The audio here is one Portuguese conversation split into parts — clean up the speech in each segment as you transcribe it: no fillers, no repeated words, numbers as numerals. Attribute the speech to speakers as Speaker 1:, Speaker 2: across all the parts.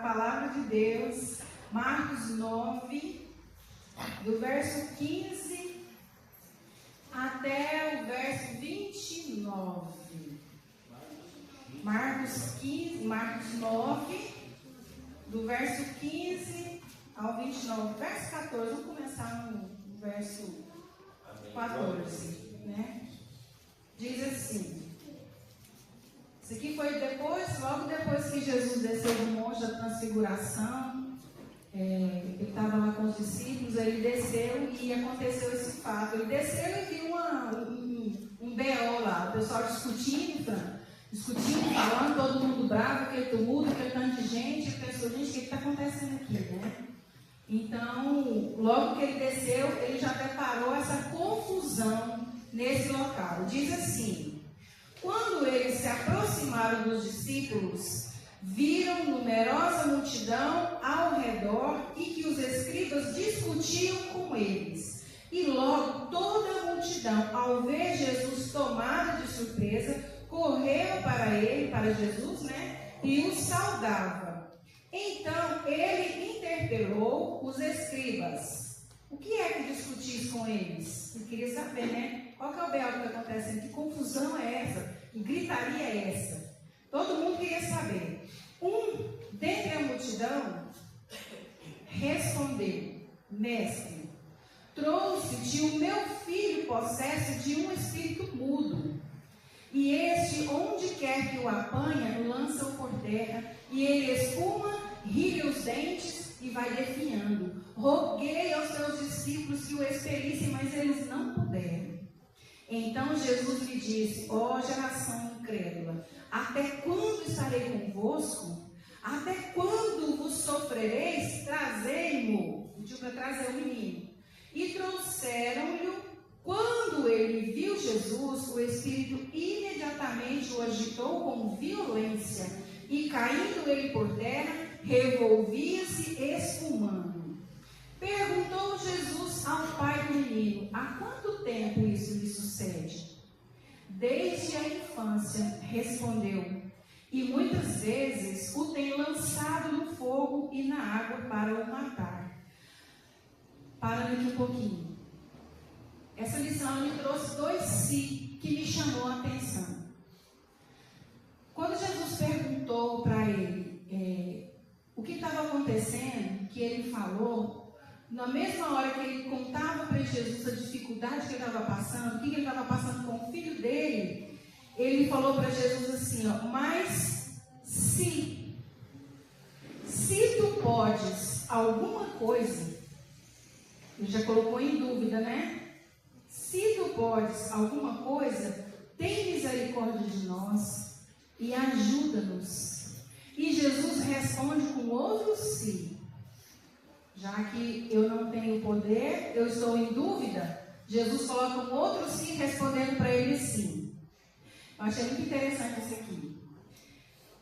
Speaker 1: palavra de Deus, Marcos 9, do verso 15 até o verso 29. Marcos 9, do verso 15 ao 29. Verso 14, vamos começar no verso 14, né? Diz assim. Isso aqui foi logo depois que Jesus desceu do monte da transfiguração. Ele estava lá com os discípulos, ele desceu e aconteceu esse fato. Ele desceu e viu um BO lá, o pessoal discutindo, falando, todo mundo bravo, aquele tumulto, aquele tanto de gente. Ele pensou, gente, o que está acontecendo aqui, né? Então, logo que ele desceu, ele já preparou essa confusão nesse local. Diz assim: quando eles se aproximaram dos discípulos, viram numerosa multidão ao redor e que os escribas discutiam com eles. E logo toda a multidão, ao ver Jesus tomado de surpresa, correu para ele, para Jesus, né? E o saudava. Então ele interpelou os escribas. O que é que discutis com eles? Eu queria saber, né? Qual que é o BO que está acontecendo? Que confusão é essa? Que gritaria é essa? Todo mundo queria saber. Dentre a multidão, respondeu: Mestre, trouxe-te o meu filho possesso de um espírito mudo. E este, onde quer que o apanha, lança-o por terra, e ele espuma, ri os dentes e vai definhando. Roguei aos teus discípulos que o expelissem, mas eles não puderam. Então Jesus lhe disse: ó geração incrédula, até quando estarei convosco? Até quando vos sofrereis? Trazei-mo. Pediu para trazer o menino. E trouxeram-lhe. Quando ele viu Jesus, o Espírito imediatamente o agitou com violência, e caindo ele por terra, revolvia-se espumando. Perguntou Jesus ao pai do menino: há quanto tempo isso lhe sucede? Desde a infância, respondeu, e muitas vezes o tem lançado no fogo e na água para o matar. Parando aqui um pouquinho. Essa lição me trouxe dois si que me chamou a atenção. Quando Jesus perguntou para ele o que estava acontecendo, que ele falou, na mesma hora que ele contava para Jesus a dificuldade que ele estava passando, o que ele estava passando com o filho dele, ele falou para Jesus assim, mas se tu podes alguma coisa, ele já colocou em dúvida, né? Se tu podes alguma coisa, tem misericórdia de nós e ajuda-nos. E Jesus responde com outro sim. Já que eu não tenho poder, eu estou em dúvida, Jesus coloca um outro sim respondendo para ele sim. Eu achei muito interessante isso aqui.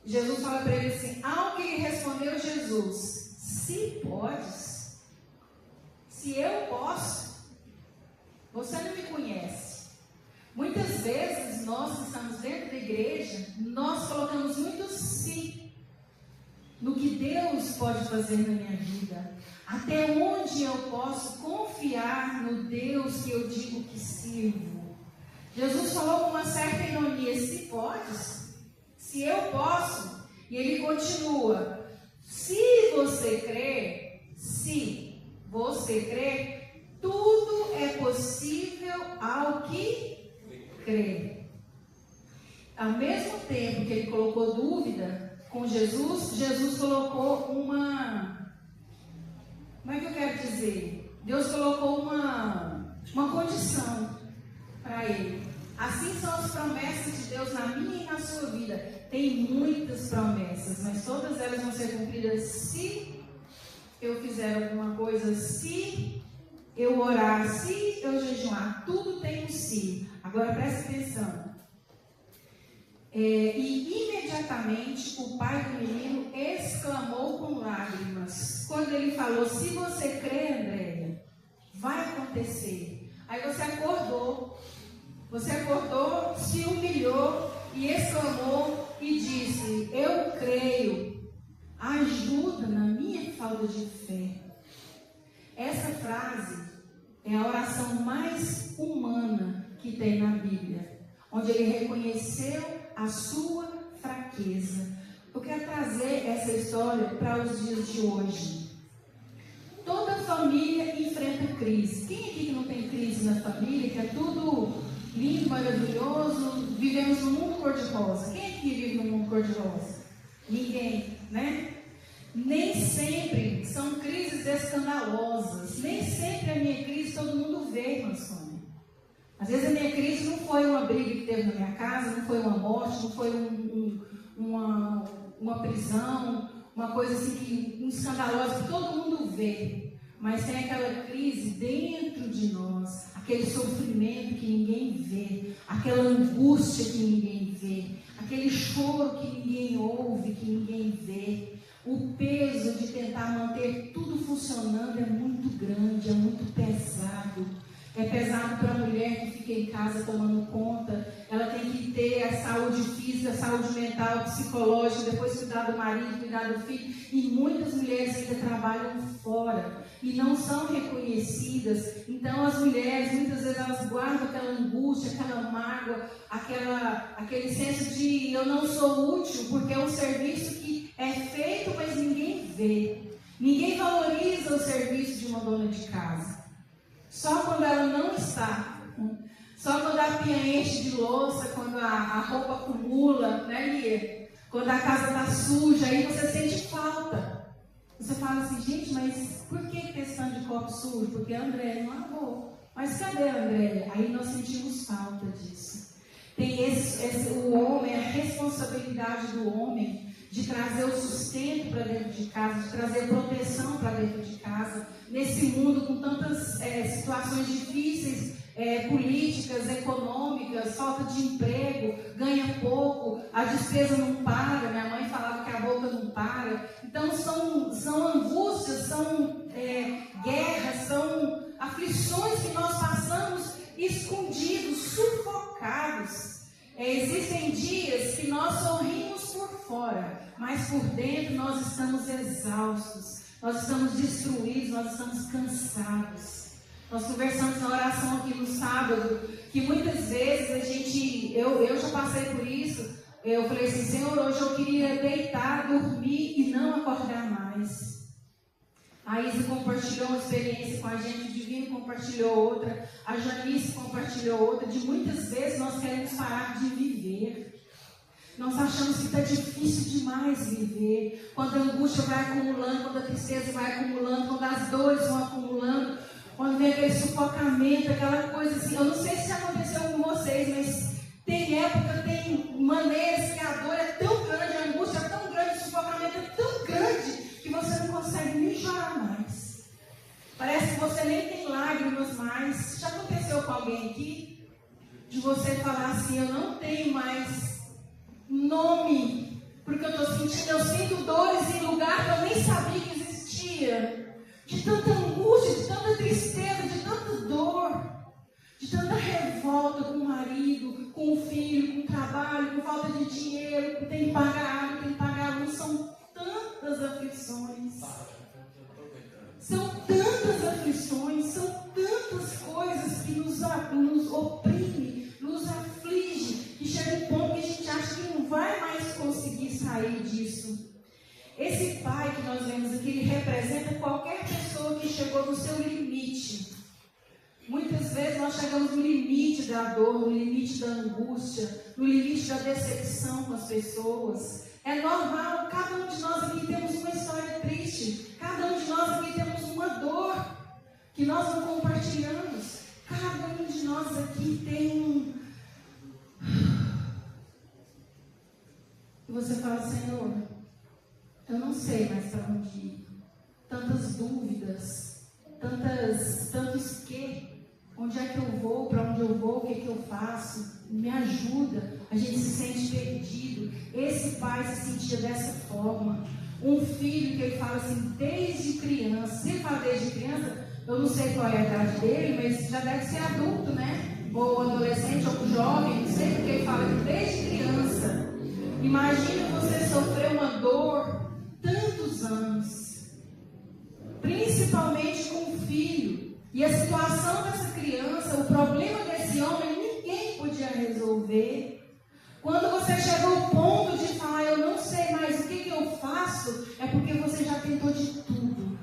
Speaker 1: Jesus fala para ele assim, ao que lhe respondeu Jesus: se podes, se eu posso, você não me conhece. Muitas vezes nós que estamos dentro da igreja, nós colocamos muito sim no que Deus pode fazer na minha vida. Até onde eu posso confiar no Deus que eu digo que sirvo. Jesus falou com uma certa ironia: se podes, se eu posso. E ele continua: se você crê, tudo é possível ao que crê. Ao mesmo tempo que ele colocou dúvida com Jesus, Jesus colocou uma... Como é que eu quero dizer? Deus colocou uma condição para ele. Assim são as promessas de Deus na minha e na sua vida. Tem muitas promessas, mas todas elas vão ser cumpridas se eu fizer alguma coisa, se eu orar, se eu jejuar. Tudo tem um se. Agora presta atenção. E imediatamente o pai do menino exclamou com lágrimas. Quando ele falou: se você crê, Andréia, vai acontecer. Aí você acordou, se humilhou e exclamou e disse: eu creio, ajuda na minha falta de fé. Essa frase é a oração mais humana que tem na Bíblia, onde ele reconheceu a sua fraqueza. Eu quero trazer essa história para os dias de hoje. Toda família enfrenta crise. Quem aqui que não tem crise na família, que é tudo lindo, maravilhoso, vivemos num mundo cor-de-rosa? Quem aqui vive num mundo cor-de-rosa? Ninguém, né? Nem sempre são crises escandalosas. Nem sempre a minha crise todo mundo vê, irmã Sônia. Às vezes a minha crise não foi uma briga que teve na minha casa, não foi uma morte, não foi uma prisão, uma coisa assim que escandalosa que todo mundo vê. Mas tem aquela crise dentro de nós, aquele sofrimento que ninguém vê, aquela angústia que ninguém vê, aquele choro que ninguém ouve, que ninguém vê. O peso de tentar manter tudo funcionando é muito grande, é muito pesado. É pesado para a mulher que fica em casa tomando conta. Ela tem que ter a saúde física, a saúde mental, psicológica, depois cuidar do marido, cuidar do filho. E muitas mulheres ainda trabalham fora e não são reconhecidas. Então as mulheres, muitas vezes, elas guardam aquela angústia, aquela mágoa, aquele senso de eu não sou útil, porque é um serviço que é feito, mas ninguém vê. Ninguém valoriza o serviço de uma dona de casa. Só quando ela não está, só quando a pia enche de louça, quando a roupa acumula, né, Lia? Quando a casa está suja, aí você sente falta. Você fala assim, gente, mas por que questão de copo sujo? Porque a Andréia não lavou. Mas cadê a Andréia? Aí nós sentimos falta disso. Tem o homem, a responsabilidade do homem de trazer o sustento para dentro de casa, de trazer proteção para dentro de casa, nesse mundo com tantas situações difíceis, políticas, econômicas, falta de emprego, ganha pouco, a despesa não para, minha mãe falava que a boca não para. Então são angústias, são guerras, são aflições que nós passamos escondidos, sufocados. Existem dias que nós sorrimos por fora, mas por dentro nós estamos exaustos, nós estamos destruídos, nós estamos cansados. Nós conversamos na oração aqui no sábado, que muitas vezes eu já passei por isso. Eu falei assim, Senhor, hoje eu queria deitar, dormir e não acordar mais. A Isa compartilhou uma experiência com a gente, o Divino compartilhou outra, a Janice compartilhou outra, de muitas vezes nós queremos parar de viver. Nós achamos que está difícil demais viver, quando a angústia vai acumulando, quando a tristeza vai acumulando, quando as dores vão acumulando, quando vem aquele sufocamento, aquela coisa assim. Eu não sei se aconteceu com vocês, mas tem época, tem maneiras que a dor é tão grande, a angústia é tão grande, o sufocamento é tão grande, que você não consegue nem chorar mais. Parece que você nem tem lágrimas mais. Já aconteceu com alguém aqui? De você falar assim, eu não tenho mais nome, porque eu sinto dores em lugar que eu nem sabia que existia. De tanta angústia, de tanta tristeza, de tanta dor, de tanta revolta com o marido, com o filho, com o trabalho, com falta de dinheiro, que tem que pagar água, tem que pagar luz. São tantas aflições. São tantas aflições, são tantas coisas que nos oprimem, nos aflige, que chega um ponto que a gente acha que não vai mais conseguir sair disso. Esse pai que nós vemos aqui, ele representa qualquer pessoa que chegou no seu limite. Muitas vezes nós chegamos no limite da dor, no limite da angústia, no limite da decepção com as pessoas. É normal, cada um de nós aqui temos uma história triste, cada um de nós aqui temos uma dor que nós não compartilhamos. Cada um de nós aqui tem E você fala, Senhor, eu não sei mais para onde ir. Tantas dúvidas, tantos que. Onde é que eu vou? Para onde eu vou? O que é que eu faço? Me ajuda. A gente se sente perdido. Esse pai se sentia dessa forma. Um filho que ele fala assim, desde criança. Se ele fala desde criança, eu não sei qual é a idade dele, mas já deve ser adulto, né? Ou adolescente, ou jovem, não sei porque ele fala que desde criança. Imagina você sofrer uma dor tanto anos, principalmente com o filho. E a situação dessa criança, o problema desse homem, ninguém podia resolver. Quando você chegou ao ponto de falar, eu não sei mais o que eu faço, é porque você já tentou de tudo.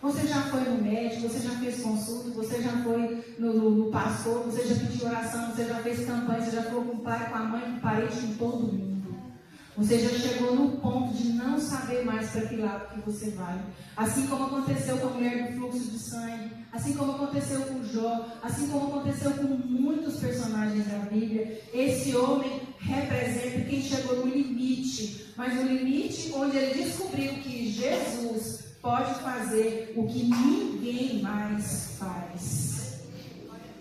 Speaker 1: Você já foi no médico, você já fez consulta, você já foi no pastor, você já pediu oração, você já fez campanha, você já falou com o pai, com a mãe, com o parente, com todo mundo. Você já chegou no ponto de não saber mais para que lado que você vai. Assim como aconteceu com a mulher do fluxo de sangue, assim como aconteceu com Jó, assim como aconteceu com muitos personagens da Bíblia, esse homem representa quem chegou no limite, mas no limite onde ele descobriu que Jesus pode fazer o que ninguém mais faz.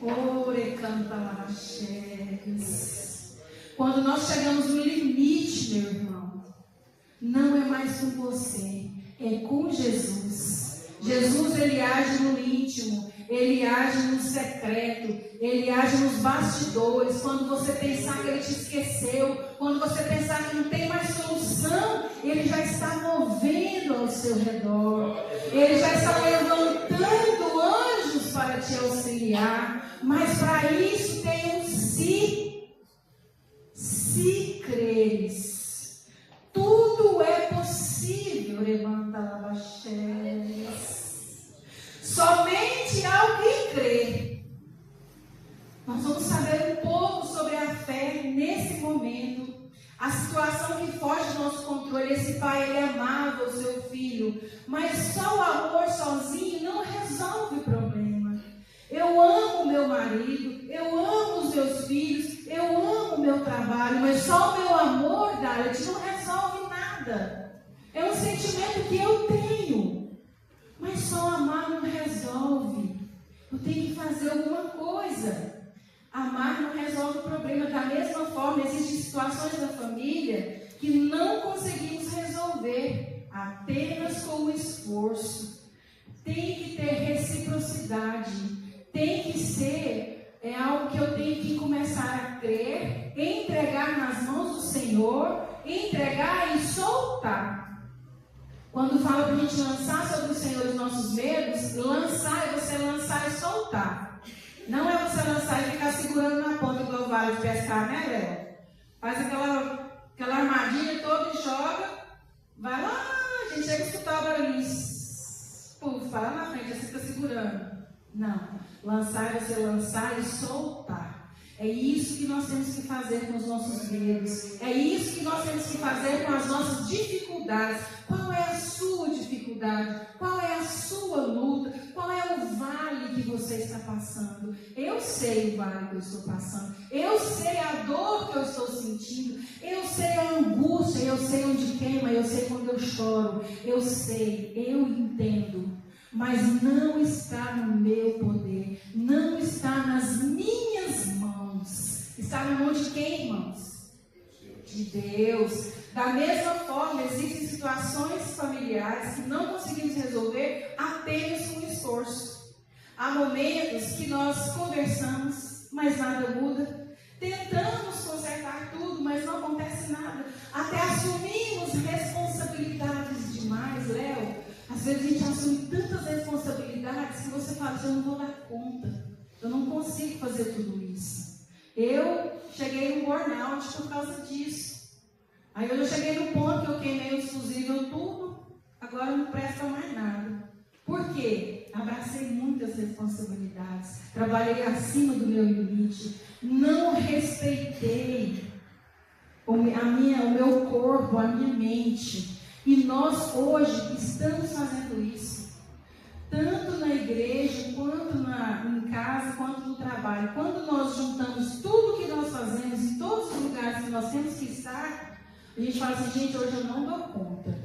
Speaker 1: Ore canta lachegues. Quando nós chegamos no limite, meu irmão, não é mais com você, é com Jesus. Jesus, ele age no íntimo, ele age no secreto, ele age nos bastidores. Quando você pensar que ele te esqueceu, quando você pensar que não tem mais solução, ele já está movendo ao seu redor. Ele já está levantando anjos para te auxiliar. Mas para isso tem um se. Se creres, tudo é possível. Levanta lavaxés. Somente alguém crê. Nós vamos saber um pouco sobre a fé nesse momento. A situação que foge do nosso controle. Esse pai, ele amava o seu filho, mas só o amor sozinho não resolve o problema. Eu amo meu marido, eu amo os meus filhos, eu amo o meu trabalho, mas só o meu amor, Dalit, não resolve nada. É um sentimento que eu tenho, mas só amar não resolve. Eu tenho que fazer alguma coisa. Amar não resolve o problema. Da mesma forma, existem situações da família que não conseguimos resolver apenas com o esforço. Tem que ter reciprocidade. Tem que ser algo que eu tenho que começar a crer, entregar nas mãos do Senhor, entregar e soltar. Quando fala para a gente lançar sobre o Senhor os nossos medos, lançar é você lançar e soltar. Não é você lançar e ficar segurando na ponta igual o vale de pescar, né, Léo? Faz aquela armadilha toda e joga. Vai lá, a gente chega a escutar o barulho. Puf, vai lá na frente, você fica segurando. Não. Lançar é você lançar e soltar. É isso que nós temos que fazer com os nossos medos. É isso que nós temos que fazer com as nossas dificuldades. Qual é a sua dificuldade? Qual é a sua luta? Qual é o vale que você está passando? Eu sei o vale que eu estou passando. Eu sei a dor que eu estou sentindo. Eu sei a angústia. Eu sei onde queima. Eu sei quando eu choro. Eu sei. Eu entendo. Mas não está no meu poder, não está nas minhas mãos. Está na mão de quem, irmãos? De Deus. Da mesma forma, existem situações familiares que não conseguimos resolver apenas com esforço. Há momentos que nós conversamos, mas nada muda. Tentamos consertar tudo, mas não acontece nada. Até assumimos responsabilidades demais, Léo. Às vezes a gente assume tantas responsabilidades que você fala, eu não vou dar conta, eu não consigo fazer tudo isso. Eu cheguei no burnout por causa disso. Aí eu cheguei no ponto que eu queimei o fusível tudo, agora não presta mais nada. Por quê? Abracei muitas responsabilidades, trabalhei acima do meu limite, não respeitei o meu corpo, a minha mente. E nós hoje estamos fazendo isso, tanto na igreja, quanto em casa, quanto no trabalho. Quando nós juntamos tudo que nós fazemos, em todos os lugares que nós temos que estar, a gente fala assim, gente, hoje eu não dou conta.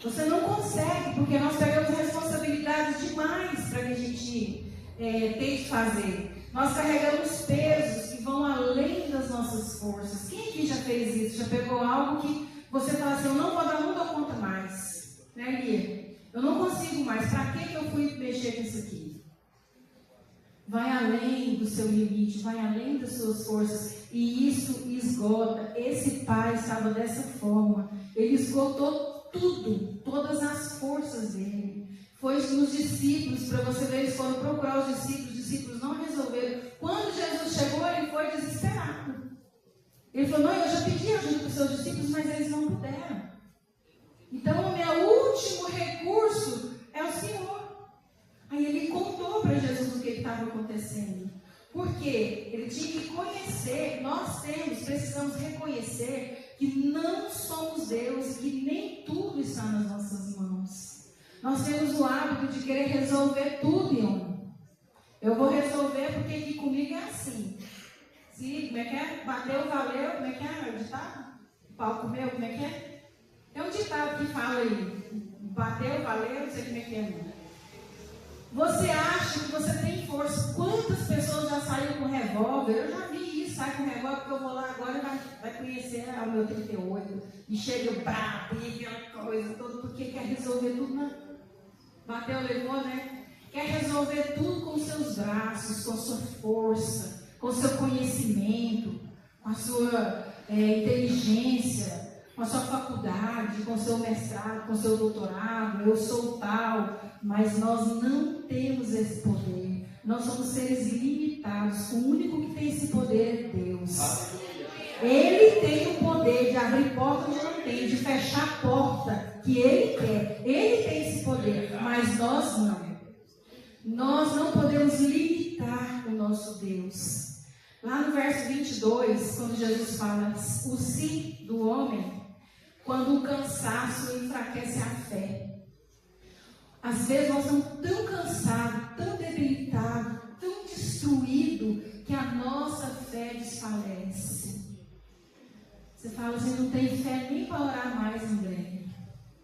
Speaker 1: Você não consegue, porque nós pegamos responsabilidades demais para que a gente tem que fazer. Nós carregamos pesos que vão além das nossas forças. Quem aqui já fez isso? Já pegou algo que você fala assim, eu não dou conta mais, né, Lia? Eu não consigo mais, para que eu fui mexer com isso aqui? Vai além do seu limite, vai além das suas forças, e isso esgota. Esse pai estava dessa forma, ele esgotou tudo, todas as forças dele. Foi nos discípulos, para você ver, eles foram procurar os discípulos não resolveram. Quando Jesus chegou, ele foi desesperado. Ele falou, não, eu já pedi ajuda para os seus discípulos, mas eles não puderam. Então, o meu último recurso é o Senhor. Aí ele contou para Jesus o que estava acontecendo. Porque ele tinha que conhecer, precisamos reconhecer que não somos Deus, que nem tudo está nas nossas mãos. Nós temos o hábito de querer resolver tudo em homem. Eu vou resolver porque aqui comigo é assim. Se, como é que é? Bateu, valeu, como é que é o ditado? O pau comeu, como é que é? Tem um ditado que fala aí, bateu, valeu, não sei como é que é. Você acha que você tem força? Quantas pessoas já saíram com revólver? Eu já vi isso, sai com revólver, porque eu vou lá agora e vai conhecer o meu 38. E chega bravo, e aquela coisa toda, porque quer resolver tudo na... Bateu, levou, né? Quer resolver tudo com os seus braços, com a sua força, com o seu conhecimento, com a sua inteligência, com a sua faculdade, com o seu mestrado, com o seu doutorado. Eu sou tal, mas nós não temos esse poder. Nós somos seres limitados. O único que tem esse poder é Deus. Ele tem o poder de abrir porta onde não tem, de fechar a porta que Ele quer. Ele tem esse poder, mas nós não. Nós não podemos limitar o nosso Deus. Lá no verso 22, quando Jesus fala o sim do homem, quando o cansaço enfraquece a fé. Às vezes nós estamos tão cansados, tão debilitados, tão destruídos, que a nossa fé desfalece. Você fala assim, não tem fé nem para orar mais, André.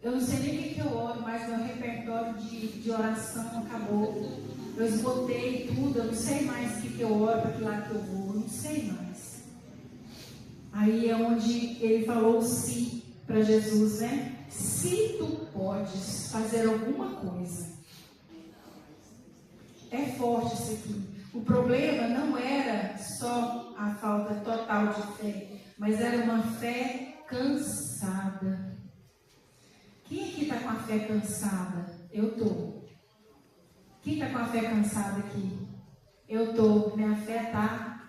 Speaker 1: Eu não sei nem o que eu oro, mas meu repertório de oração acabou. Eu esgotei tudo, eu não sei mais o que eu oro, para que lado que eu vou, eu não sei mais. Aí é onde ele falou sim para Jesus, né? Se tu podes fazer alguma coisa. É forte isso aqui. O problema não era só a falta total de fé, mas era uma fé cansada. Quem aqui está com a fé cansada? Eu estou. Quem está com a fé cansada aqui? Eu estou. Minha fé está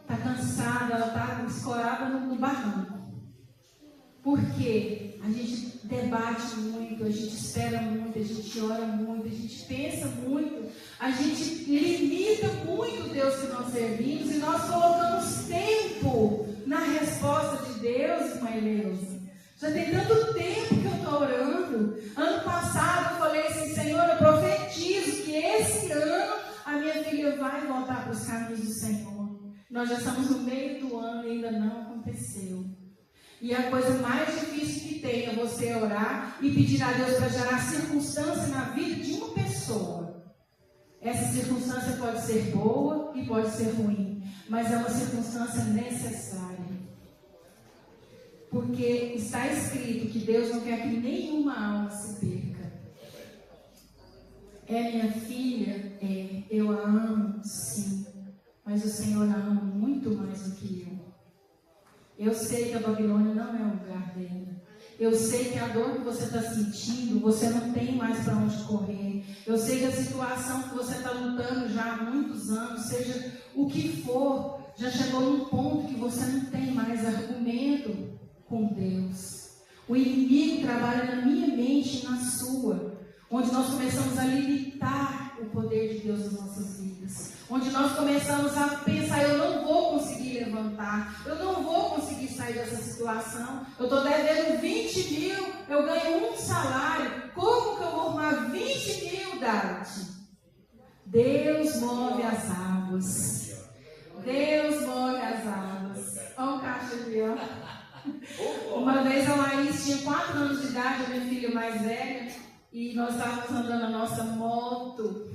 Speaker 1: cansada, ela está escorada no barranco. Porque a gente debate muito, a gente espera muito, a gente ora muito, a gente pensa muito, a gente limita muito o Deus que nós servimos e nós colocamos tempo na resposta de Deus, irmã Eleusa. Já tem tanto tempo que eu estou orando. Ano passado eu falei assim, Senhor, eu profetizo que esse ano a minha filha vai voltar para os caminhos do Senhor. Nós já estamos no meio do ano e ainda não aconteceu. E a coisa mais difícil que tem é você orar e pedir a Deus para gerar circunstância na vida de uma pessoa. Essa circunstância pode ser boa e pode ser ruim, mas é uma circunstância necessária. Porque está escrito que Deus não quer que nenhuma alma se perca. É minha filha? É. Eu a amo? Sim. Mas o Senhor a ama muito mais do que eu. Eu sei que a Babilônia não é o lugar dele. Eu sei que a dor que você está sentindo, você não tem mais para onde correr. Eu sei que a situação que você está lutando já há muitos anos, seja o que for, já chegou num ponto que você não tem mais argumento com Deus. O inimigo trabalha na minha mente e na sua, onde nós começamos a limitar o poder de Deus nas nossas vidas, onde nós começamos a pensar, eu não vou conseguir levantar, eu não vou conseguir sair dessa situação, eu estou devendo 20 mil, eu ganho um salário, como que eu vou arrumar 20 mil, Dade? Deus move as águas, Deus move as águas. Olha o caixa ali, ó. Uma vez a Laís tinha 4 anos de idade, a minha filha mais velha, e nós estávamos andando a nossa moto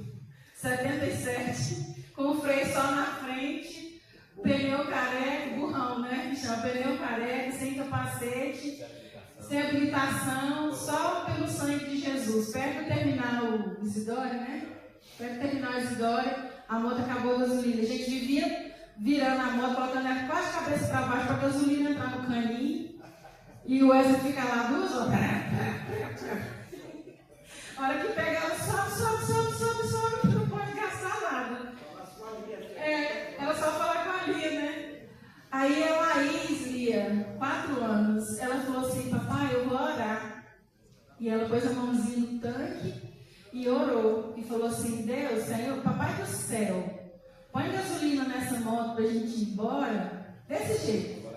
Speaker 1: 77, com o freio só na frente, pneu careca, burrão, né? Que chama pneu careca, sem capacete, sem habilitação, só pelo sangue de Jesus. Perto do terminal Isidore, né? Perto do terminal Isidore, a moto acabou a gasolina. A gente vivia virando a moto, colocando ela quase a cabeça para baixo para a gasolina entrar no caninho. E o Wesley fica lá 2 horas. A hora que pega ela, sobe, não pode gastar nada. Ela só fala com a Lia, né? Aí a Laís, Lia, 4 anos, ela falou assim, papai, eu vou orar. E ela pôs a mãozinha no tanque e orou. E falou assim, Deus, Senhor, papai do céu, põe gasolina nessa moto pra gente ir embora. Desse jeito.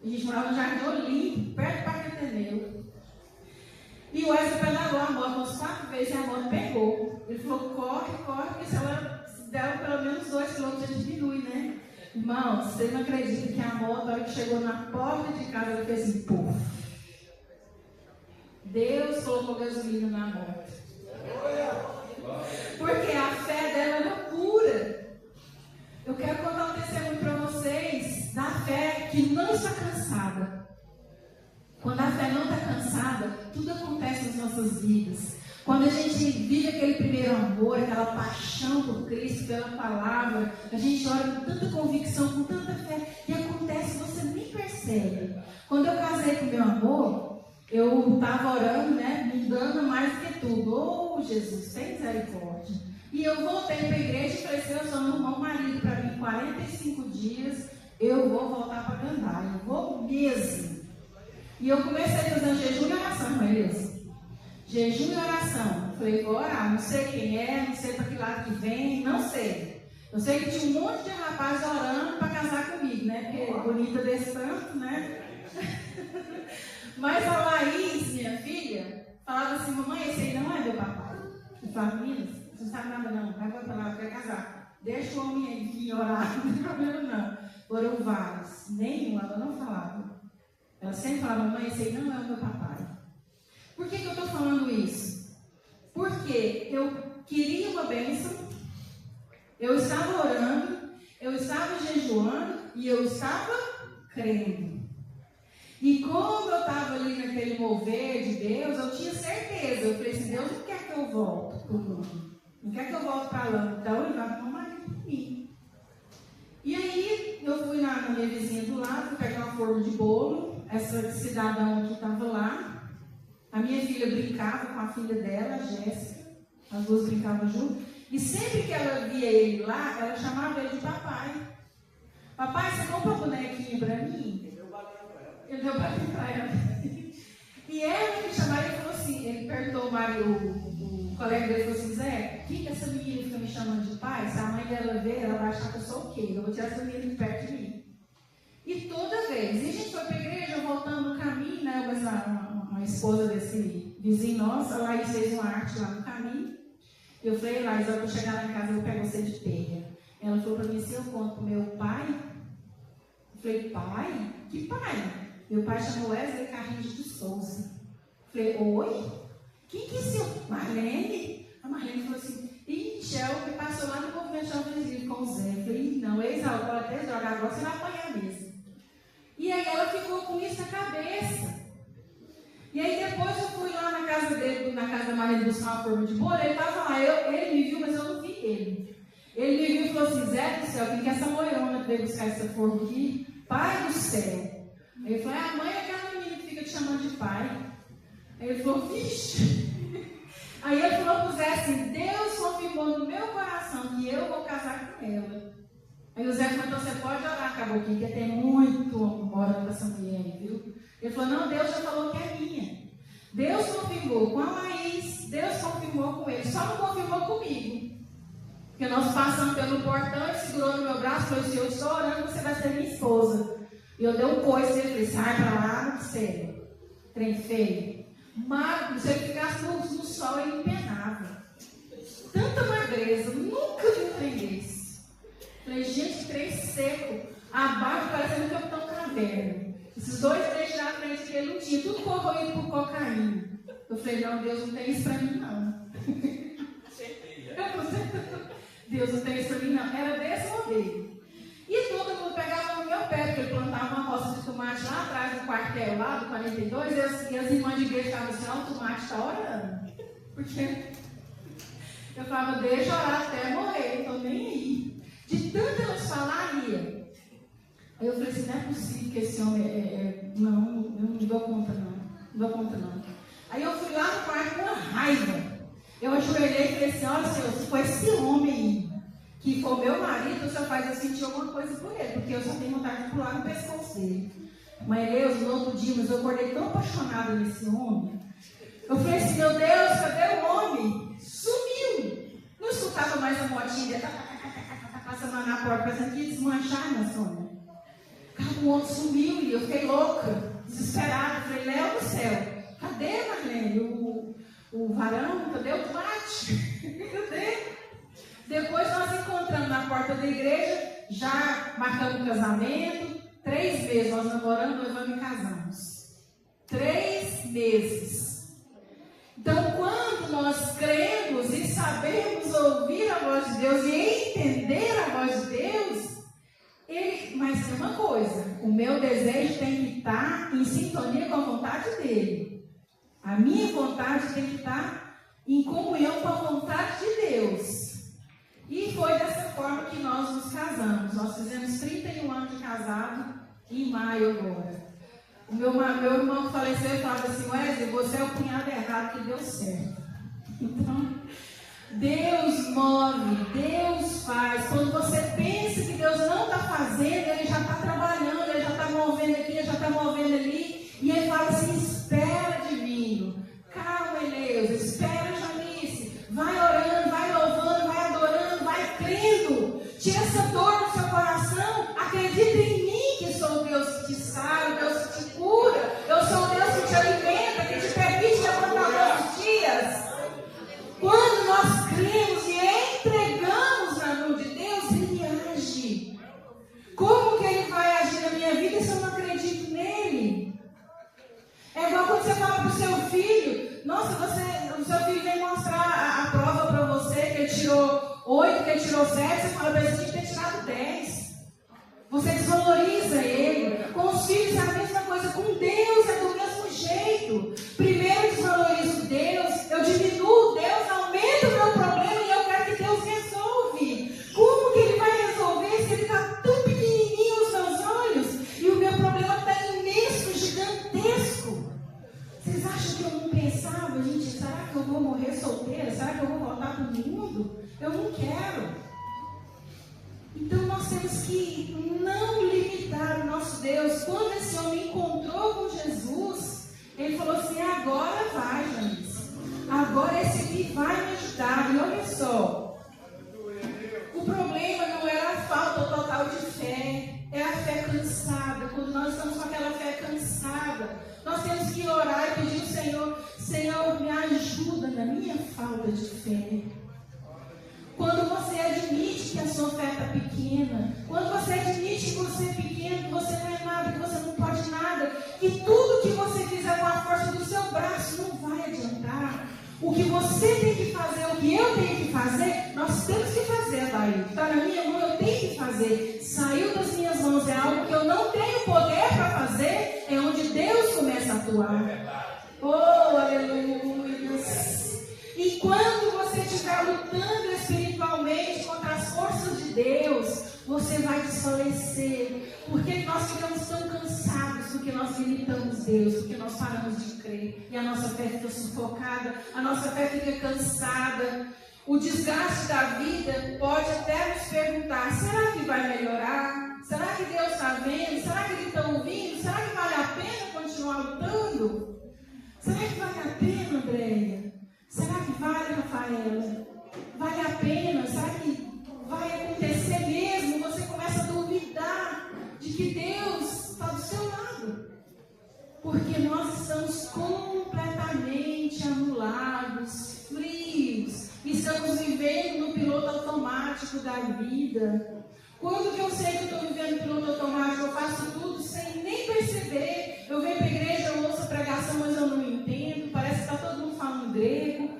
Speaker 1: A gente morava no Jardim Olimpo, perto do Parque Ateneu. E o Wesley pedalou a moto umas 4 vezes e a moto pegou. Ele falou, corre, porque se ela der pelo menos 2 km já diminui, né? Irmão, você não acredita que a moto, na hora que chegou na porta de casa, ela fez assim, puf. Deus colocou gasolina na moto. Porque a fé dela era pura. Eu quero contar um testemunho para vocês da fé que não está cansada. Quando a fé não está cansada, tudo acontece nas nossas vidas. Quando a gente vive aquele primeiro amor, aquela paixão por Cristo, pela palavra, a gente ora com tanta convicção, com tanta fé, e acontece, você nem percebe. Quando eu casei com meu amor, eu estava orando, né, mudando mais do que tudo. Oh, Jesus, tem misericórdia. E eu voltei para a igreja e falei assim, eu sou meu irmão marido para mim 45 dias, eu vou voltar para Gandaia, eu vou mesmo. E eu comecei a fazer jejum e oração, beleza? Jejum e oração. Falei, vou orar, não sei quem é, não sei para que lado que vem, não sei. Eu sei que tinha um monte de rapazes orando para casar comigo, né? Porque bonita desse tanto, né? Mas a Laís, minha filha, falava assim, mamãe, esse aí não é meu papai. Eu falava, meninas, você não sabe nada não, vai para lá, quer casar. Deixa o homem aí vir orar, não tem problema não. Foram vários, nenhuma, ela não falava. Ela sempre falava, mamãe, esse aí não é o meu papai. Por que eu estou falando isso? Porque eu queria uma bênção, eu estava orando, eu estava jejuando e eu estava crendo. E como eu estava ali naquele mover de Deus, eu tinha certeza. Eu falei assim, Deus não quer que eu volte para o mundo. Não quer que eu volte para lá. Então ele vai para o marido para mim. E aí eu fui na minha vizinha do lado, fui pegar uma forma de bolo. Essa cidadã aqui estava lá. A minha filha brincava com a filha dela, a Jéssica. As duas brincavam junto. E sempre que ela via ele lá, ela chamava ele de papai. Papai, você compra uma bonequinha para mim? Ele deu balinha para ela. E ela me chamava e falou assim, ele perguntou o colega dele, falou assim, Zé, quem que essa menina fica me chamando de pai? Se a mãe dela ver, ela vai achar que eu sou o quê? Eu vou tirar essa menina de perto de mim. E toda vez, e a gente foi para a igreja, voltando no caminho, né? Mas uma esposa desse vizinho nosso, a Laís fez uma arte lá no caminho. Eu falei, Laís, eu vou chegar na casa, eu vou pegar você de peia. Ela falou para mim, se eu conto para o meu pai? Eu falei, pai? Que pai? Meu pai chamou Wesley Carrinhos de Souza. Eu falei, oi? Quem que é seu? Marlene? A Marlene falou assim, Michel, que passou lá no movimento Jovem com o Zé. Eu falei, não, ex-alto, pode até jogar agora, você vai apanhar mesmo. E aí ela ficou com isso na cabeça. E aí depois eu fui lá na casa dele, na casa da Marlene, buscar uma forma de bolo, ele estava lá, ele me viu, mas eu não vi ele. Ele me viu e falou assim, Zé do céu, quem que é essa moirona que veio buscar essa forma aqui? Pai do céu. Aí ele falou, a mãe é aquela menina que fica te chamando de pai. Aí ele falou, vixe. Aí ele falou para o Zé assim, Deus confirmou no meu coração que eu vou casar com ela. Aí o Zé falou, então você pode orar, Caboclinho, porque tem muito orando para essa mulher, viu? Ele falou, não, Deus já falou que é minha. Deus confirmou com a Laís, Deus confirmou com ele, só não confirmou comigo. Porque nós passamos pelo portão, ele segurou no meu braço e falou assim, eu estou orando, você vai ser minha esposa. E eu dei um coice nele, falei, sai para lá, não sei. Trem feio. Magro, se ele ficasse no sol, ele empenava. Tanta magreza, nunca vi um trem desse. Falei, gente, trem seco. Abaixo parecendo que eu estou caverna. Esses 2 trechos na frente que ele não tinha, tudo corroído por cocaína. Eu falei, não, Deus não tem isso para mim, não. Deus não tem isso para mim, não. Era desse modelo. E todo mundo pegava no meu pé, porque ele plantava uma roça de tomate lá atrás do quartel, lá do 42, e as irmãs de igreja ficavam assim, o tomate está orando. Porque eu falava, deixa orar até morrer, não estou nem aí. De tanto elas falarem, Aí eu falei assim, não é possível que esse homem não, eu não dou conta não. Não dou conta não. Aí eu fui lá no quarto com uma raiva. Eu ajoelhei e falei assim, olha Senhor, se for esse homem aí, que for meu marido, o Senhor faz eu sentir alguma coisa por ele, porque eu só tenho vontade de pular no pescoço dele. Mãe Deus, no outro dia, mas eu acordei tão apaixonada nesse homem. Eu falei assim, meu Deus, cadê o homem? Sumiu. Não escutava mais a motinha dele, passando na porta, parecendo que ia desmanchar, minha Sônia. O outro sumiu e eu fiquei louca, desesperada. Falei, Léo do céu, cadê, Marlene? O varão? Cadê o tomate? Cadê? Depois nós encontramos na porta da igreja, já marcamos o casamento. 3 meses nós namoramos, noivamos e casamos. 3 meses. Então, quando nós cremos e sabemos ouvir a voz de Deus e entender a voz de Deus, mas tem uma coisa, o meu desejo tem que estar em sintonia com a vontade dele. A minha vontade tem que estar em comunhão com a vontade de Deus. E foi dessa forma que nós nos casamos. Nós fizemos 31 anos de casado em maio agora. O meu irmão que faleceu falava assim, Wesley, você é o cunhado errado que deu certo. Então, Deus move, Deus faz. Quando você pensa que Deus não está fazendo, Ele já está trabalhando, Ele já está movendo aqui, Ele já está movendo ali. E Ele fala assim, espera divino. Calma, Deus, espera, Janice. Vai orando, vai louvando, vai adorando, vai crendo. Tira essa dor do seu coração. Acredita em mim, que sou o Deus que te sara, o Deus que te cura. Eu sou o Deus que te alimenta, que te permite levantar todos os dias. Quando nós cremos e entregamos na mão de Deus, Ele age. Como que Ele vai agir na minha vida se eu não acredito nele? É igual quando você fala para o seu filho, nossa, o seu filho vem mostrar a prova para você, que ele tirou 8, que ele tirou 7, você fala para ele, você tinha que ter tirado 10. Você desvaloriza ele. Com os filhos é a mesma coisa, com Deus é do mesmo jeito. Primeiro eu desvalorizo Deus, eu diminuo Deus, aumento o meu problema e eu quero que Deus resolve. Como que Ele vai resolver se Ele está tão pequenininho aos meus olhos e o meu problema está imenso, gigantesco? Vocês acham que eu não pensava, gente, será que eu vou morrer solteira? Será que eu vou voltar para o mundo? Eu não quero. Então nós temos que não limitar o nosso Deus. Quando esse homem encontrou com Jesus, ele falou assim, agora vai, Janice. Agora esse aqui vai me ajudar. E olha só, o problema não era a falta total de fé, é a fé cansada. Quando nós estamos com aquela fé cansada, nós temos que orar e pedir ao Senhor, Senhor, me ajuda na minha falta de fé. Quando você admite que a sua fé está pequena, quando você admite que você é pequeno, que você não é nada, que você não pode nada, que tudo que você fizer com a força do seu braço não vai adiantar. O que você tem que fazer, o que eu tenho que fazer, nós temos que fazer, Daí. Está na minha mão, eu tenho que fazer. Saiu das minhas mãos, é algo que eu não tenho poder para fazer, é onde Deus começa a atuar. Oh, aleluia! Enquanto você estiver lutando espiritualmente contra as forças de Deus, você vai desfalecer. Porque nós ficamos tão cansados, porque nós limitamos Deus, porque nós paramos de crer. E a nossa fé fica sufocada, a nossa fé fica cansada. O desgaste da vida pode até nos perguntar, será que vai melhorar? Será que Deus está vendo? Será que Ele está ouvindo? Será que vale a pena continuar lutando? Será que vale a pena, Andréia? Será que vale, Rafaela? Vale a pena? Será que vai acontecer mesmo? Você começa a duvidar de que Deus está do seu lado. Porque nós estamos completamente anulados, frios. Estamos vivendo no piloto automático da vida. Quando que eu sei que eu estou vivendo no piloto automático? Eu faço tudo sem nem perceber. Eu venho para a igreja, eu ouço a pregação, mas eu não entendo. Parece que está todo mundo falando grego.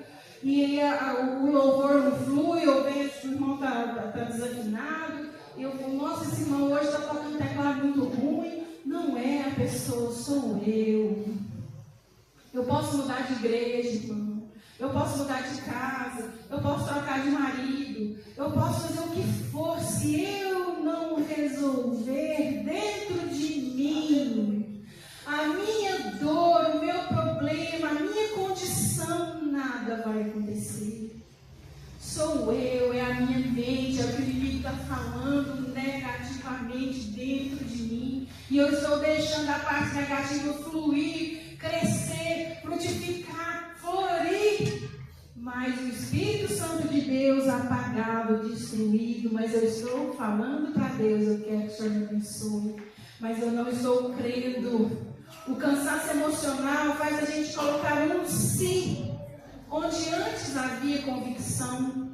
Speaker 1: E aí o louvor não flui, eu vejo que o irmão está desafinado. E eu falo, nossa, esse irmão hoje está tocando teclado muito ruim. Não é a pessoa, sou eu. Eu posso mudar de igreja, irmão. Eu posso mudar de casa. Eu posso trocar de marido. Eu posso fazer o que for. Se eu não resolver dentro nada vai acontecer. Sou eu, é a minha mente, é o que o inimigo está falando negativamente dentro de mim. E eu estou deixando a parte negativa fluir, crescer, frutificar, florir. Mas o Espírito Santo de Deus apagado, destruído. Mas eu estou falando para Deus, eu quero que o Senhor me abençoe. Mas eu não estou crendo. O cansaço emocional faz a gente colocar um si, onde antes havia convicção.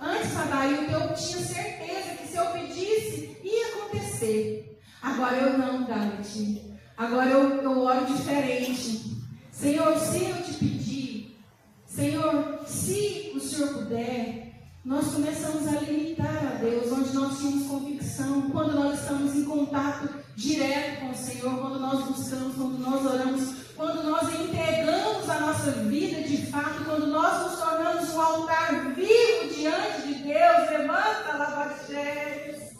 Speaker 1: Antes, Adailton, eu tinha certeza que se eu pedisse, ia acontecer. Agora eu não, Dalit. Agora eu oro diferente. Senhor, se eu te pedir, Senhor, se o Senhor puder, nós começamos a limitar a Deus, onde nós tínhamos convicção, quando nós estamos em contato direto com o Senhor, quando nós buscamos, quando nós oramos, quando nós entregamos a nossa vida de fato, quando nós nos tornamos um altar vivo diante de Deus, levanta lavaxés.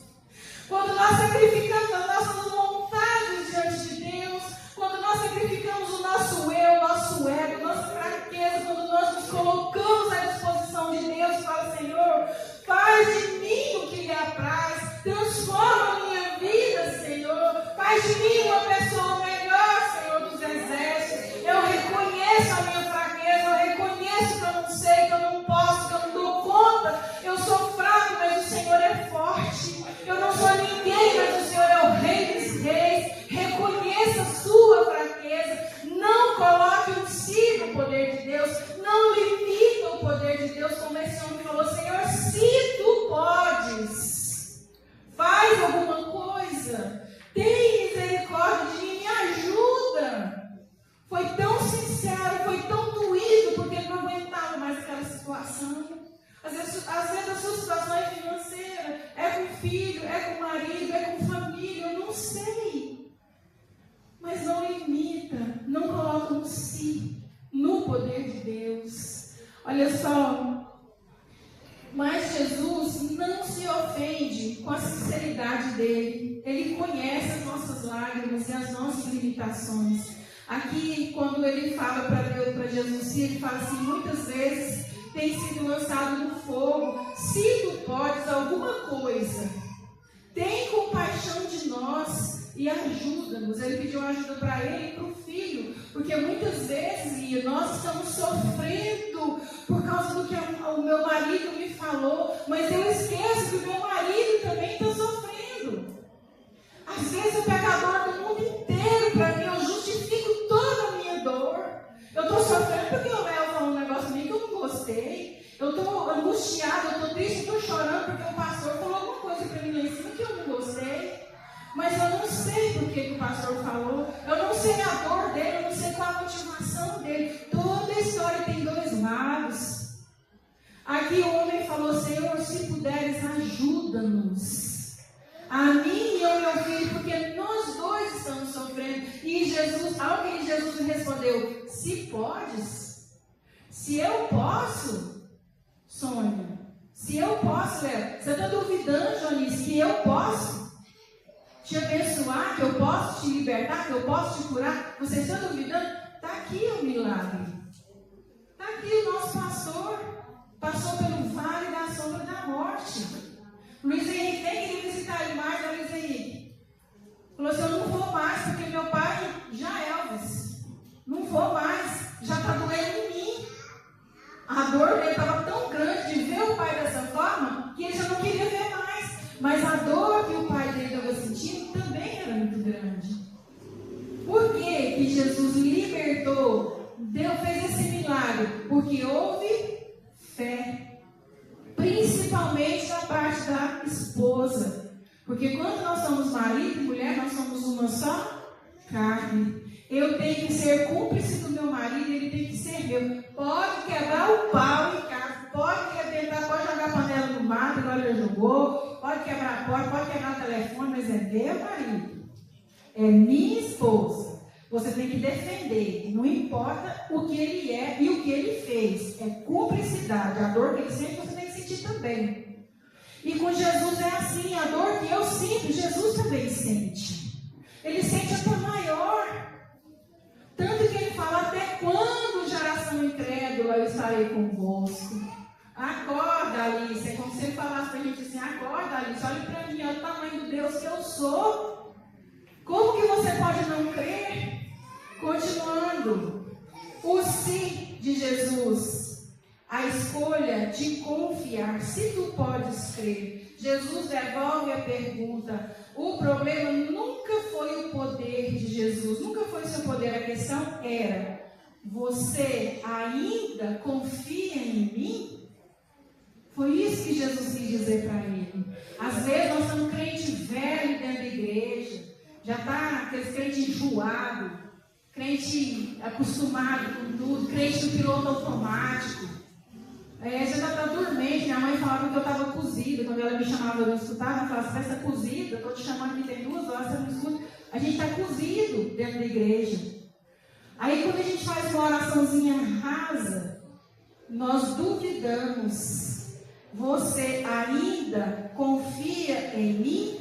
Speaker 1: Quando nós sacrificamos as nossas vontades diante de Deus, quando nós sacrificamos o nosso eu, nosso ego, nossa fraqueza, quando nós nos colocamos à disposição de Deus, fala, Senhor, faz de mim o que lhe apraz, transforma a minha vida, Senhor, faz de mim uma pessoa melhor, Senhor dos exércitos. Eu reconheço a minha fraqueza, eu reconheço que eu não sei, que eu não posso, que eu não dou conta, eu sou fraco, mas o Senhor é forte, eu não sou ninguém, mas o Senhor é o Rei dos Reis. Reconheça a sua fraqueza, não coloque um si no poder de Deus, não limita o poder de Deus, como esse homem falou, Senhor, se tu podes, faz alguma coisa, tem misericórdia de mim, me ajuda. Foi tão sincero, foi tão doído, porque ele não aguentava mais aquela situação. Às vezes a sua situação é financeira, é com filho, é com marido, é com família, eu não sei. Mas não limita, não coloca um si no poder de Deus. Olha só, mas Jesus não se ofende com a sinceridade dele. Ele conhece as nossas lágrimas e as nossas limitações. Aqui, quando ele fala para Deus, para Jesus, ele fala assim, muitas vezes tem sido lançado no fogo. Se tu podes alguma coisa, tem compaixão de nós e ajuda-nos. Ele pediu ajuda para ele e para o filho, porque muitas vezes nós estamos sofrendo por causa do que o meu marido me falou, mas eu esqueço que o meu marido também está sofrendo. Às vezes o pecador do mundo inteiro, para mim, eu justifico toda a minha dor. Eu estou sofrendo porque o Léo falou um negócio comigo que eu não gostei. Eu estou angustiada, eu estou triste, eu estou chorando porque o pastor falou alguma coisa para mim lá em cima que eu não gostei. Mas eu não sei por que o pastor falou, eu não sei a dor dele, eu não sei qual a motivação dele. Toda a história tem dois lados. Aqui o homem falou, Senhor, se puderes, ajuda-nos. A mim e ao meu filho, porque nós dois estamos sofrendo. E Jesus, ao que Jesus respondeu, se podes, se eu posso, Sônia, se eu posso, Léo, você está duvidando, Jonice, que eu posso te abençoar, que eu posso te libertar, que eu posso te curar? Você está duvidando? Está aqui o milagre. Está aqui o nosso pastor. Passou pelo vale da sombra da morte. Luiz Henrique nem queria visitar ele mais, né, Luiz Henrique? Falou assim, eu não vou mais, porque meu pai já é Elvis. Não vou mais, já está doendo em mim. A dor dele estava tão grande de ver o pai dessa forma, que ele já não queria ver mais. Mas a dor que o pai dele estava sentindo também era muito grande. Por que Jesus libertou, Deus fez esse milagre? Porque houve fé, principalmente da parte da esposa. Porque quando nós somos marido e mulher, nós somos uma só carne. Eu tenho que ser cúmplice do meu marido, ele tem que ser meu. Pode quebrar o pau em casa, pode arrebentar, pode jogar a panela no mato, igual ele jogou, pode quebrar a porta, pode quebrar o telefone, mas é meu marido. É minha esposa. Você tem que defender, não importa o que ele é e o que ele fez. É cumplicidade. A dor que ele sente, você tem que sentir também. E com Jesus é assim, a dor que eu sinto, Jesus também sente. Ele sente até maior. Tanto que ele fala, até quando, geração coração incrédulo, eu estarei convosco. Acorda, Alice. É como se ele falasse para a gente assim: acorda, Alice, olha para mim, olha o tamanho do Deus que eu sou. Como que você pode não crer? Continuando. O sim de Jesus, a escolha de confiar. Se tu podes crer, Jesus devolve a pergunta. O problema nunca foi o poder de Jesus, nunca foi o seu poder. A questão era: você ainda confia em mim? Foi isso que Jesus quis dizer para ele. Às vezes nós somos crente velho dentro da igreja, já está aqueles crente enjoado, crente acostumado com tudo, crente do piloto automático. Você já está dormente. Minha mãe falava que eu estava cozida. Quando ela me chamava, eu não escutava. Ela falava: você está cozida, eu estou te chamando aqui tem 2 horas, você não escuta. A gente está cozido dentro da igreja. Aí quando a gente faz uma oraçãozinha rasa, nós duvidamos. Você ainda confia em mim?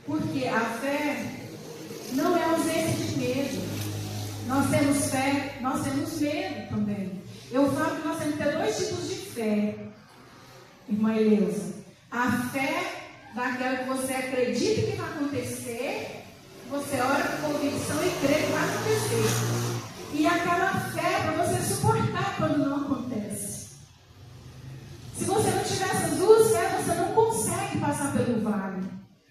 Speaker 1: Porque a fé não é ausência de medo. Nós temos fé, nós temos medo também. Eu falo que nós temos que ter 2 tipos de fé, irmã Eleusa. A fé daquela que você acredita que vai acontecer, você ora com convicção e crê que vai acontecer. E aquela fé para você suportar quando não acontece. Se você não tiver essas 2 fés, você não consegue passar pelo vale.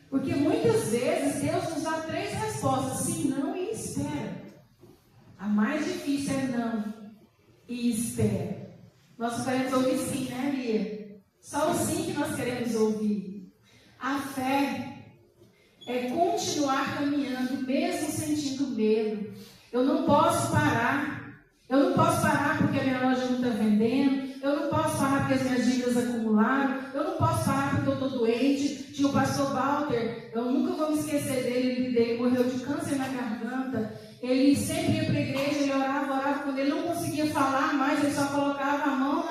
Speaker 1: Porque muitas vezes Deus nos dá 3 respostas: sim, não e espera. A mais difícil é não e espera. Nós queremos ouvir sim, né, Lia? Só o sim que nós queremos ouvir. A fé é continuar caminhando, mesmo sentindo medo. Eu não posso parar. Eu não posso parar porque a minha loja não está vendendo. Eu não posso parar porque as minhas dívidas acumularam. Eu não posso parar porque eu estou doente. Tinha o pastor Walter, eu nunca vou me esquecer dele. Ele morreu de câncer na garganta. Ele sempre ia para a igreja, ele orava. Quando ele não conseguia falar mais, ele só colocava a mão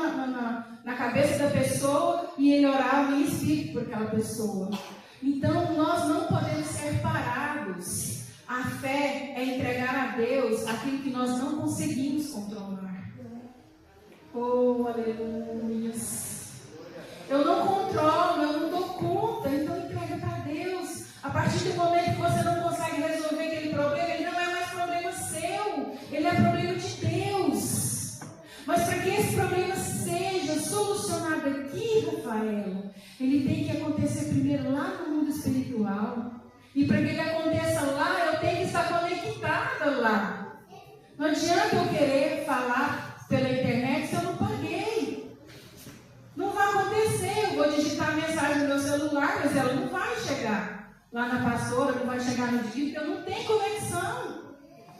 Speaker 1: na cabeça da pessoa e ele orava em espírito por aquela pessoa. Então, nós não podemos ser parados. A fé é entregar a Deus aquilo que nós não conseguimos controlar. Oh, aleluia. Eu não controlo, eu não dou conta, então entrega para Deus. A partir do momento que você não consegue resolver aquele problema, ele não é mais problema seu, ele é problema de Deus. Mas para que esse problema seja solucionado aqui, Rafael, ele tem que acontecer primeiro lá no mundo espiritual. E para que ele aconteça lá, eu tenho que estar conectada lá. Não adianta eu querer falar pela internet se eu não paguei. Não vai acontecer. Eu vou digitar a mensagem no meu celular, mas ela não vai chegar lá na pastora, não vai chegar no dia, porque eu não tenho conexão.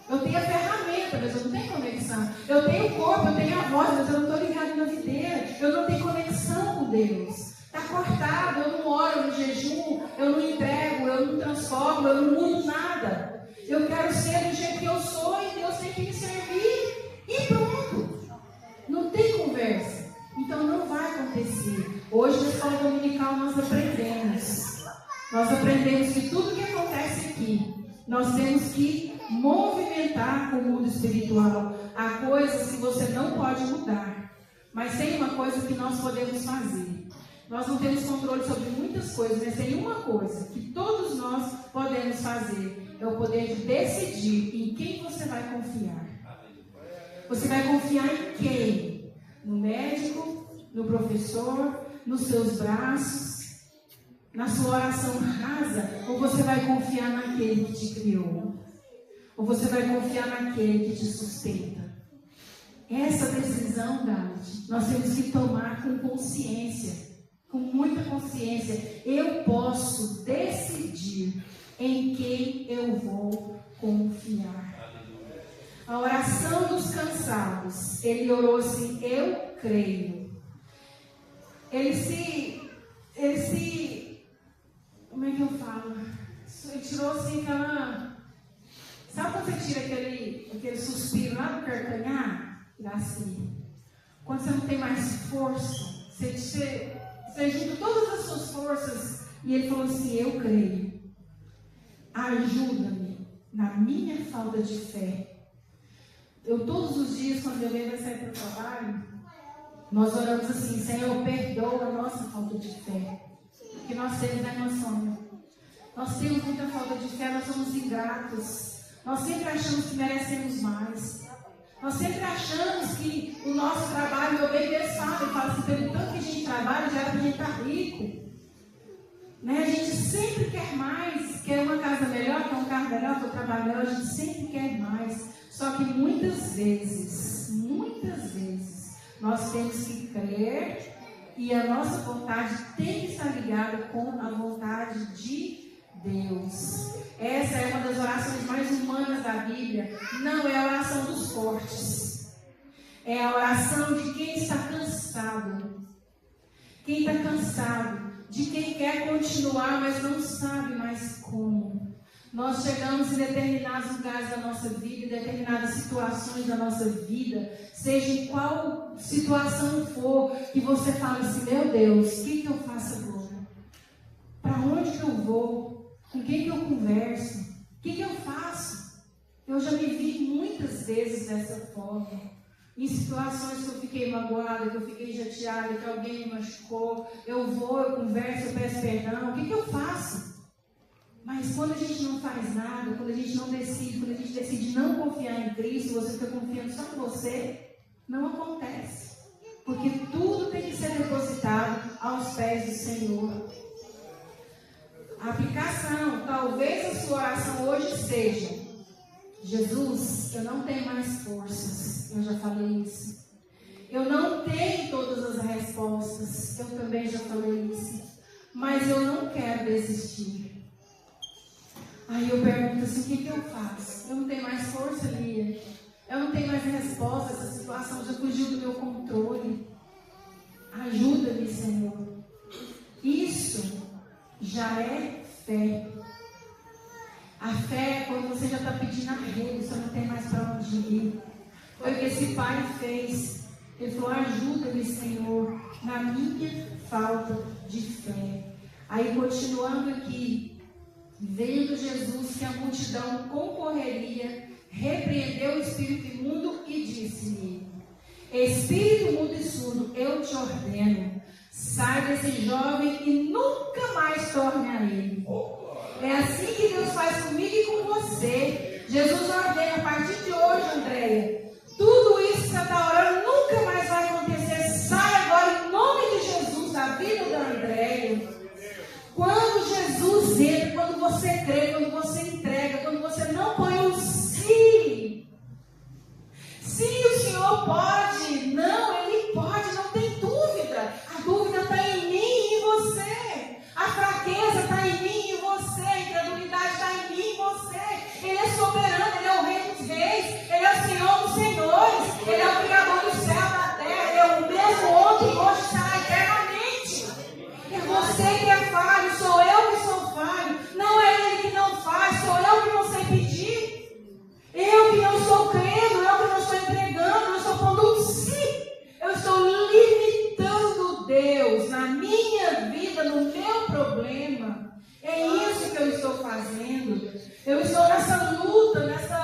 Speaker 1: Eu tenho a ferramenta, mas eu não tenho conexão. Eu tenho o corpo, eu tenho a voz, mas eu não estou ligado na videira. Eu não tenho conexão com Deus. Está cortado, eu não oro no jejum, eu não entrego, eu não transformo, eu não mudo nada. Eu quero ser do jeito que eu sou e Deus tem que me servir. E pronto. Não tem conversa. Então não vai acontecer. Hoje na escola dominical nós aprendemos. Nós aprendemos que tudo que acontece aqui, nós temos que movimentar com o mundo espiritual. Há coisas que você não pode mudar. Mas tem uma coisa que nós podemos fazer. Nós não temos controle sobre muitas coisas, mas tem uma coisa que todos nós podemos fazer. É o poder de decidir em quem você vai confiar. Você vai confiar em quem? No médico, no professor, nos seus braços, na sua oração rasa? Ou você vai confiar naquele que te criou? Ou você vai confiar naquele que te sustenta? Essa decisão, David, nós temos que tomar com consciência, com muita consciência. Eu posso decidir em quem eu vou confiar. A oração dos cansados, ele orou assim: eu creio. Ele se, como é que eu falo? Ele tirou assim aquela, sabe quando você tira aquele suspiro lá do carcanhar? Assim, quando você não tem mais força, você junta todas as suas forças, e ele falou assim: eu creio. Ajuda-me na minha falta de fé. Eu todos os dias, quando eu venho para sair para o trabalho, nós oramos assim: Senhor, perdoa a nossa falta de fé. Que nós temos, né, meu sonho? Nós temos muita falta de fé, nós somos ingratos. Nós sempre achamos que merecemos mais. Nós sempre achamos que o nosso trabalho, meu bem, Deus sabe, fala assim, pelo tanto que a gente trabalha, já era para a gente estar rico. Né? A gente sempre quer mais, quer uma casa melhor, quer um carro melhor, quer um trabalho melhor, a gente sempre quer mais. Só que muitas vezes, nós temos que crer e a nossa vontade tem que estar ligada com a vontade de Deus. Essa é uma das orações mais humanas da Bíblia. Não é a oração dos fortes. É a oração de quem está cansado. Quem está cansado. De quem quer continuar, mas não sabe mais como. Nós chegamos em determinados lugares da nossa vida, em determinadas situações da nossa vida, seja em qual situação for, que você fala assim, meu Deus, o que eu faço agora? Para onde que eu vou? Com quem que eu converso? O que eu faço? Eu já me vi muitas vezes dessa forma. Em situações que eu fiquei magoada, que eu fiquei chateada, que alguém me machucou, eu vou, eu converso, eu peço perdão, o que eu faço? Mas quando a gente não faz nada, quando a gente não decide, quando a gente decide não confiar em Cristo, você fica confiando só em você, não acontece. Porque tudo tem que ser depositado aos pés do Senhor. A aplicação, talvez a sua oração hoje seja: Jesus, eu não tenho mais forças, eu já falei isso. Eu não tenho todas as respostas, eu também já falei isso. Mas eu não quero desistir. Aí eu pergunto assim, o que eu faço? Eu não tenho mais força, Lia. Eu não tenho mais resposta, essa situação já fugiu do meu controle. Ajuda-me, Senhor. Isso já é fé. A fé é quando você já está pedindo a Ele, você não tem mais para onde ir. Foi o que esse pai fez. Ele falou, ajuda-me, Senhor, na minha falta de fé. Aí, continuando aqui, vendo Jesus que a multidão concorreria, repreendeu o espírito imundo e disse-lhe, espírito imundo e surdo, eu te ordeno, sai desse jovem e nunca mais torne a ele. É assim que Deus faz comigo e com você. Jesus ordena, a partir de hoje, Andréia, tudo isso que você está orando nunca mais vai acontecer. Sai agora em nome de Jesus da vida da Andréia. Quando Jesus entra, quando você crê, quando você entrega, quando você não põe um sim. Sim, o Senhor pode. Não, Ele pode, não tem dúvida. A dúvida está em mim e em você. A fraqueza está em mim e em você. A incredulidade está em mim e em você. Ele é soberano, Ele é o Rei dos Reis. Ele é o Senhor dos Senhores. Ele é o Criador do céu e da terra. Ele é o mesmo ontem, hoje, estará eternamente. É você que é falho, sou eu que sou falho. Não é Ele que não faz, sou eu que não sei pedir. Eu que não estou crendo, eu que não estou entregando, eu estou pondo um sim. Eu estou limitando Deus na minha vida, no meu problema. É isso que eu estou fazendo. Eu estou nessa luta, nessa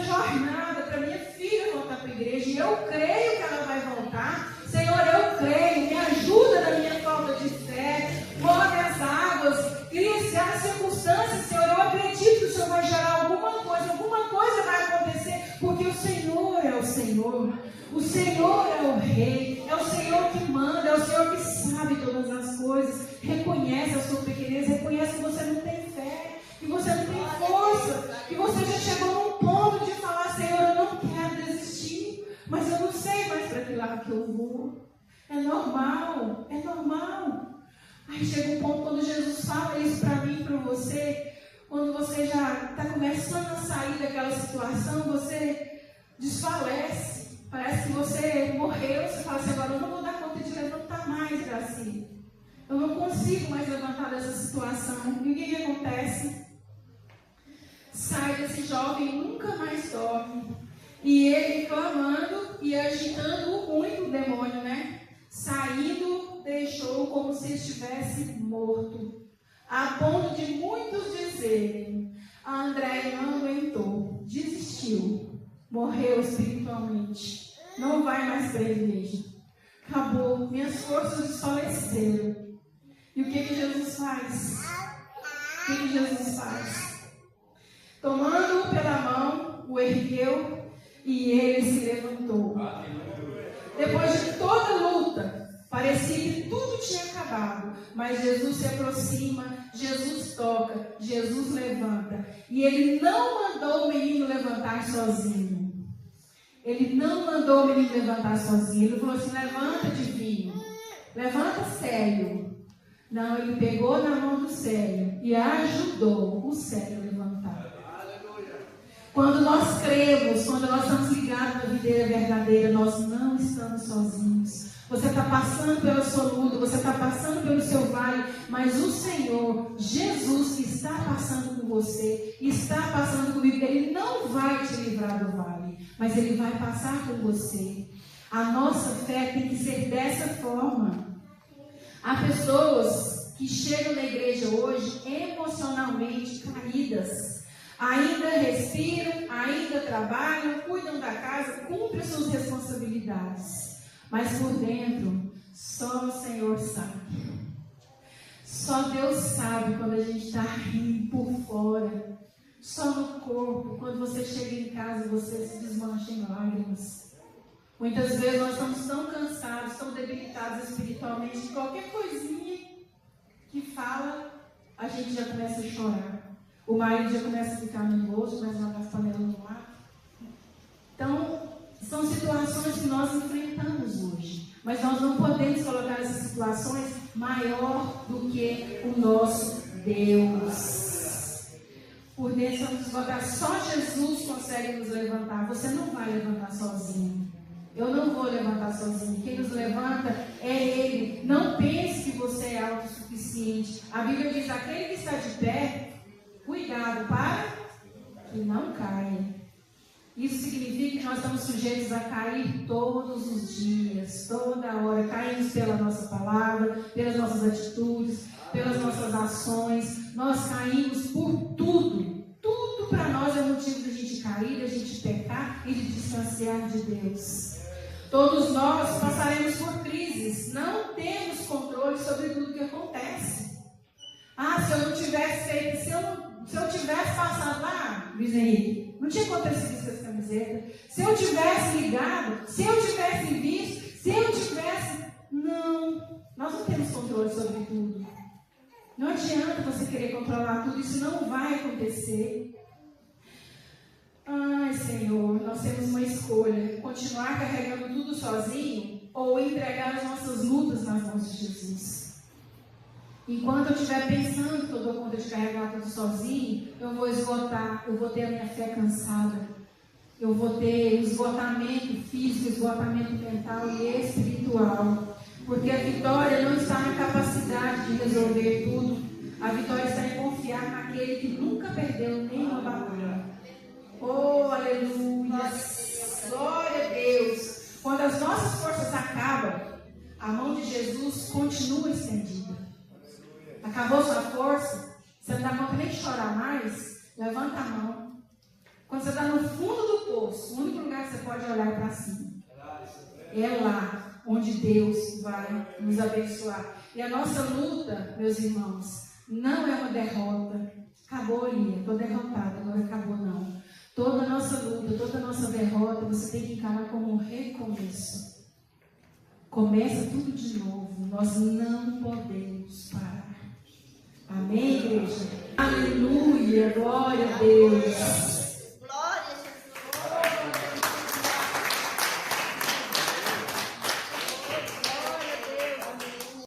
Speaker 1: jornada para minha filha voltar para a igreja. E eu creio que ela vai voltar. Senhor, eu creio, me ajuda na minha falta de fé. Move as águas, cria as circunstâncias, Senhor. Eu acredito que o Senhor vai gerar alguma coisa vai acontecer, porque o Senhor é o Senhor. O Senhor é o Rei, é o Senhor que manda, é o Senhor que sabe todas as coisas. Reconhece a sua pequenez, reconhece que você não tem fé, que você não tem força, que você já chegou num ponto de falar, Senhor, eu não quero desistir, mas eu não sei mais para que lado que eu vou. É normal, é normal. Aí chega um ponto quando Jesus fala isso para mim e para você, quando você já está começando a sair daquela situação, você desfalece. Parece que você morreu, você fala assim, agora eu não vou dar conta de levantar mais, Graci. Eu não consigo mais levantar dessa situação. E o que acontece? Sai desse jovem, nunca mais dorme. E ele clamando e agitando muito o demônio, né? Saindo, deixou como se estivesse morto. A ponto de muitos dizerem, a Andréia não aguentou, desistiu. morreu espiritualmente. Não vai mais para a igreja. Acabou. Minhas forças desfaleceram. E o que Jesus faz? O que Jesus faz? Tomando-o pela mão, o ergueu e ele se levantou. Depois de toda a luta, parecia que tudo tinha acabado, mas Jesus se aproxima, Jesus toca, Jesus levanta. E ele não mandou o menino levantar sozinho. Ele não mandou o menino levantar sozinho. Ele falou assim: levanta, divino, levanta, sério. Não, ele pegou na mão do sério e ajudou o sério a levantar. Quando nós cremos, quando nós estamos ligados na videira verdadeira, nós não estamos sozinhos. Você está passando pela sua luta, você está passando pelo seu vale, mas o Senhor, Jesus, que está passando com você, está passando comigo, Ele não vai te livrar do vale, mas Ele vai passar com você. A nossa fé tem que ser dessa forma. Há pessoas que chegam na igreja hoje emocionalmente caídas. Ainda respiram, ainda trabalham, cuidam da casa, cumprem suas responsabilidades. Mas por dentro, só o Senhor sabe. Só Deus sabe quando a gente está rindo por fora. Só no corpo, quando você chega em casa, você se desmancha em lágrimas. Muitas vezes nós estamos tão cansados, tão debilitados espiritualmente, que qualquer coisinha que fala, a gente já começa a chorar. O marido já começa a ficar nervoso, começa a jogar as panelas no ar. Então, são situações que nós enfrentamos hoje. Mas nós não podemos colocar essas situações maior do que o nosso Deus. Por dentro, vamos botar, só Jesus consegue nos levantar. Você não vai levantar sozinho. Eu não vou levantar sozinho. Quem nos levanta é Ele. Não pense que você é autossuficiente. A Bíblia diz: aquele que está de pé, cuidado para que não caia. Isso significa que nós estamos sujeitos a cair todos os dias, toda hora. Caímos pela nossa palavra, pelas nossas atitudes, pelas nossas ações. Nós caímos por tudo. Tudo para nós é motivo de a gente cair, de a gente pecar e de distanciar de Deus. Todos nós passaremos por crises. Não temos controle sobre tudo que acontece. Se eu não tivesse feito, se eu tivesse passado lá, Luiz Henrique, não tinha acontecido isso com essa camiseta. Se eu tivesse ligado, se eu tivesse visto, se eu tivesse... Não, nós não temos controle sobre tudo. Não adianta você querer controlar tudo, isso não vai acontecer. Ai, Senhor, nós temos uma escolha: continuar carregando tudo sozinho ou entregar as nossas lutas nas mãos de Jesus. Enquanto eu estiver pensando que eu dou conta de carregar tudo sozinho, eu vou esgotar, eu vou ter a minha fé cansada, eu vou ter esgotamento físico, esgotamento mental e espiritual. Porque a vitória não está na capacidade de resolver tudo, a vitória está em confiar naquele que nunca perdeu nenhuma batalha. Oh, aleluia! Glória a Deus! Quando as nossas forças acabam, a mão de Jesus continua estendida. Acabou sua força, você não dá conta nem de chorar mais, levanta a mão. Quando você está no fundo do poço, o único lugar que você pode olhar é para cima. É lá onde Deus vai nos abençoar. E a nossa luta, meus irmãos, não é uma derrota. Acabou, Lia, estou derrotada, agora acabou não. Toda a nossa luta, toda a nossa derrota, você tem que encarar como um recomeço. Começa tudo de novo. Nós não podemos parar. Amém, igreja? Aleluia, glória a Deus.